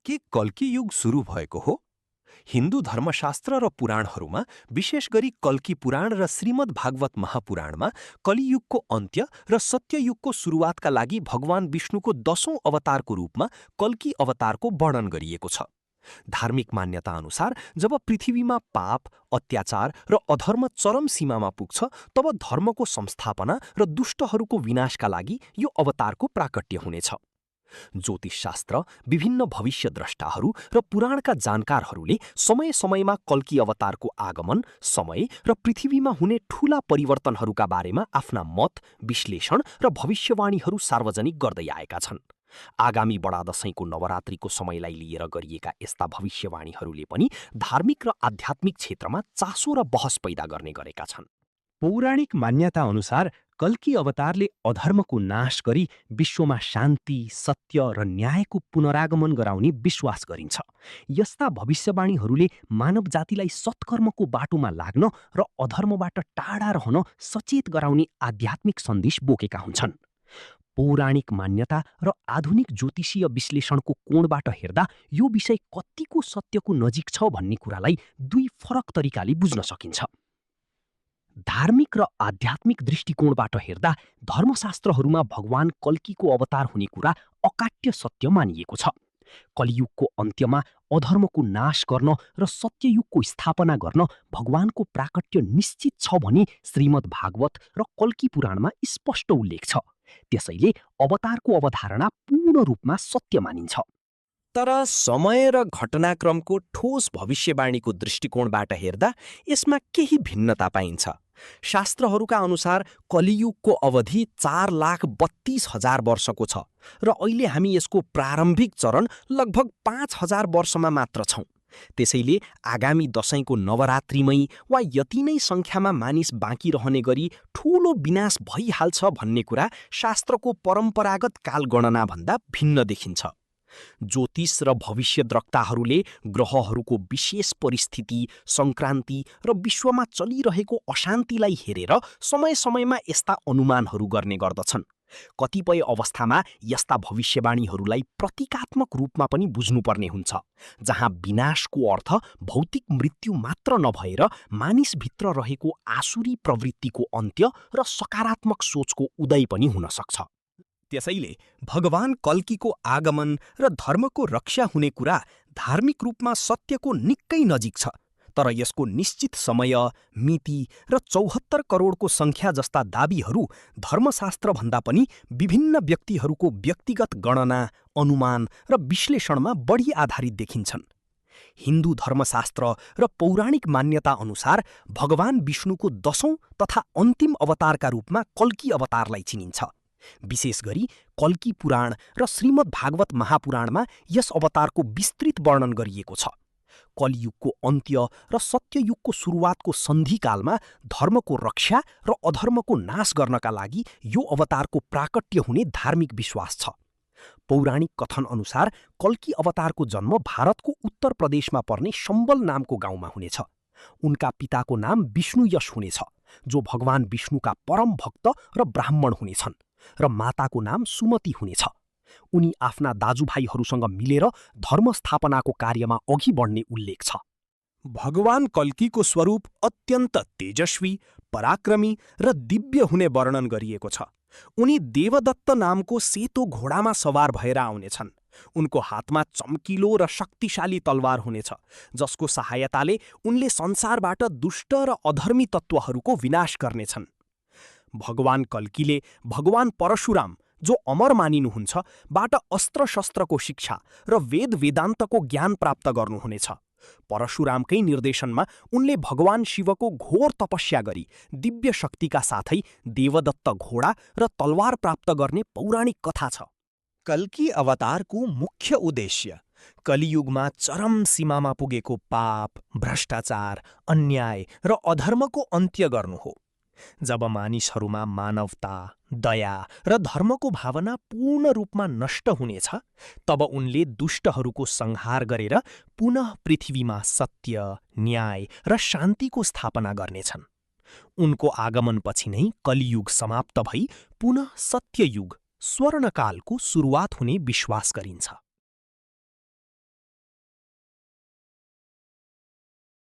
के कल्की युग सुरु भएको हो? हिन्दू धर्मशास्त्र र पुराणहरूमा, विशेष गरी कल्की पुराण र श्रीमद् भागवत महापुराणमा कलियुगको अन्त्य र सत्ययुगको सुरुवातका लागि भगवान विष्णुको 10औं अवतारको रूपमा कल्की अवतारको वर्णन गरिएको छ। धार्मिक मान्यता अनुसार जब पृथ्वीमा पाप, अत्याचार र अधर्म चरम सीमामा पुग्छ, तब धर्मको संस्थापना र दुष्टहरूको विनाशका लागि यो अवतारको प्राकट्य हुनेछ। ज्योतिषशास्त्र, विभिन्न भविष्यद्रष्टाहरू र पुराणका जानकारहरूले समय समयमा कल्की अवतारको आगमन, समय र पृथ्वीमा हुने ठूला परिवर्तनहरूका बारेमा आफ्ना मत, विश्लेषण र भविष्यवाणीहरू सार्वजनिक गर्दै आएका छन्। आगामी बडा दशैंको नवरात्रिको समयलाई लिएर गरिएका यस्ता भविष्यवाणीहरूले पनि धार्मिक र आध्यात्मिक क्षेत्रमा चासो र बहस पैदा गर्ने गरेका छन्। पौराणिक मान्यता अनुसार कल्की अवतारले अधर्मको नाश गरी विश्वमा शान्ति, सत्य र न्यायको पुनरागमन गराउने विश्वास गरिन्छ। यस्ता भविष्यवाणीहरूले मानव जातिलाई सत्कर्मको बाटोमा लाग्न र अधर्मबाट टाढा रहन सचेत गराउने आध्यात्मिक सन्देश बोकेका हुन्छन्। पौराणिक मान्यता र आधुनिक ज्योतिषीय विश्लेषणको कोणबाट हेर्दा यो विषय कतिको सत्यको नजिक छ भन्ने कुरालाई दुई फरक तरिकाले बुझ्न सकिन्छ। धार्मिक र आध्यात्मिक दृष्टिकोणबाट हेर्दा धर्मशास्त्रहरूमा भगवान कल्कीको अवतार हुने कुरा अकाट्य सत्य मानिएको छ। कलियुगको अन्त्यमा अधर्मको नाश गर्न र सत्ययुगको स्थापना गर्न भगवानको प्राकट्य निश्चित छ भनी श्रीमद् भागवत र कल्की पुराणमा स्पष्ट उल्लेख छ। त्यसैले अवतारको अवधारणा पूर्ण रूपमा सत्य मानिन्छ। तर समय र घटनाक्रमको ठोस भविष्यवाणीको दृष्टिकोणबाट हेर्दा यसमा केही भिन्नता पाइन्छ। शास्त्रहरूका अनुसार कलियुगको अवधि 4,32,000 वर्षको छ र अहिले हामी यसको प्रारम्भिक चरण लगभग 5,000 वर्षमा मात्र छौं। त्यसैले आगामी दशैंको नवरात्रिमै वा यति नै संख्यामा मानिस बाँकी रहने गरी ठूलो विनाश भइहाल्छ भन्ने कुरा शास्त्रको परम्परागत कालगणना भन्दा भिन्न देखिन्छ। ज्योतिष र भविष्यद्रष्टाहरूले ग्रहहरूको विशेष परिस्थिति, संक्रान्ति र विश्वमा चलिरहेको अशान्तिलाई हेरेर समय समयमा यस्ता अनुमानहरू गर्ने गर्दछन्। कतिपय अवस्थामा यस्ता भविष्यवाणीहरूलाई प्रतीकात्मक रूपमा पनि बुझ्नुपर्ने हुन्छ, जहाँ विनाशको अर्थ भौतिक मृत्यु मात्र नभएर मानिसभित्र रहेको आसुरी प्रवृत्तिको अन्त्य र सकारात्मक सोचको उदय पनि हुन सक्छ। त्यसैले भगवान कल्कीको आगमन र धर्मको रक्षा हुने कुरा धार्मिक रूपमा सत्यको निकै नजिक छ, तर यसको निश्चित समय, मिति र 74 करोडको संख्या जस्ता दाबीहरू धर्मशास्त्रभन्दा पनि विभिन्न व्यक्तिहरूको व्यक्तिगत गणना, अनुमान र विश्लेषणमा बढी आधारित देखिन्छन्। हिन्दू धर्मशास्त्र र पौराणिक मान्यता अनुसार भगवान विष्णुको 10औं तथा अन्तिम अवतारका रूपमा कल्की अवतारलाई चिनिन्छ। विशेष गरी कल्की पुराण र श्रीमद् भागवत महापुराणमा यस अवतारको विस्तृत वर्णन गरिएको छ। कलियुगको अन्त्य र सत्ययुगको सुरुवातको सन्धिकालमा धर्मको रक्षा र अधर्मको नाश गर्नका लागि यो अवतारको प्राकट्य हुने धार्मिक विश्वास छ। पौराणिक कथन अनुसार कल्की अवतारको जन्म भारतको उत्तर प्रदेशमा पर्ने शम्बल नामको गाउँमा हुनेछ। उनका पिताको नाम विष्णुयश हुनेछ, जो भगवान विष्णुका परम भक्त र ब्राह्मण हुनेछन्, र माताको नाम सुमति हुनेछ। उनी आफ्ना दाजुभाइहरूसँग मिलेर धर्म स्थापनाको कार्यमा अघि बढ्ने उल्लेख छ। भगवान कल्कीको स्वरूप अत्यन्त तेजस्वी, पराक्रमी र दिव्य हुने वर्णन गरिएको छ। उनी देवदत्त नामको सेतो घोडामा सवार भएर आउनेछन्। उनको हातमा चम्किलो र शक्तिशाली तलवार हुनेछ, जसको सहायताले उनले संसारबाट दुष्ट र अधर्मी तत्त्वहरूको विनाश गर्नेछन्। भगवान कल्कीले भगवान परशुराम, जो अमर मानिनुहुन्छ, बाट अस्त्र-शस्त्रको शिक्षा र वेद वेदान्तको ज्ञान प्राप्त गर्नुहुनेछ। परशुरामकै निर्देशनमा उनले भगवान शिवको घोर तपस्या गरी दिव्य शक्तिका साथै देवदत्त घोडा र तलवार प्राप्त गर्ने पौराणिक कथा छ। कल्की अवतारको मुख्य उद्देश्य कलियुगमा चरम सीमामा पुगेको पाप, भ्रष्टाचार, अन्याय र अधर्मको अन्त्य गर्नु हो। जब मानिसहरूमा मानवता, दया र धर्मको भावना पूर्ण रूपमा नष्ट हुनेछ, तब उनले दुष्टहरूको संहार गरेर पुनः पृथ्वीमा सत्य, न्याय र शान्तिको स्थापना गर्नेछन्। उनको आगमनपछि नै कलियुग समाप्त भई पुनः सत्ययुग, स्वर्णकालको सुरुवात हुने विश्वास गरिन्छ।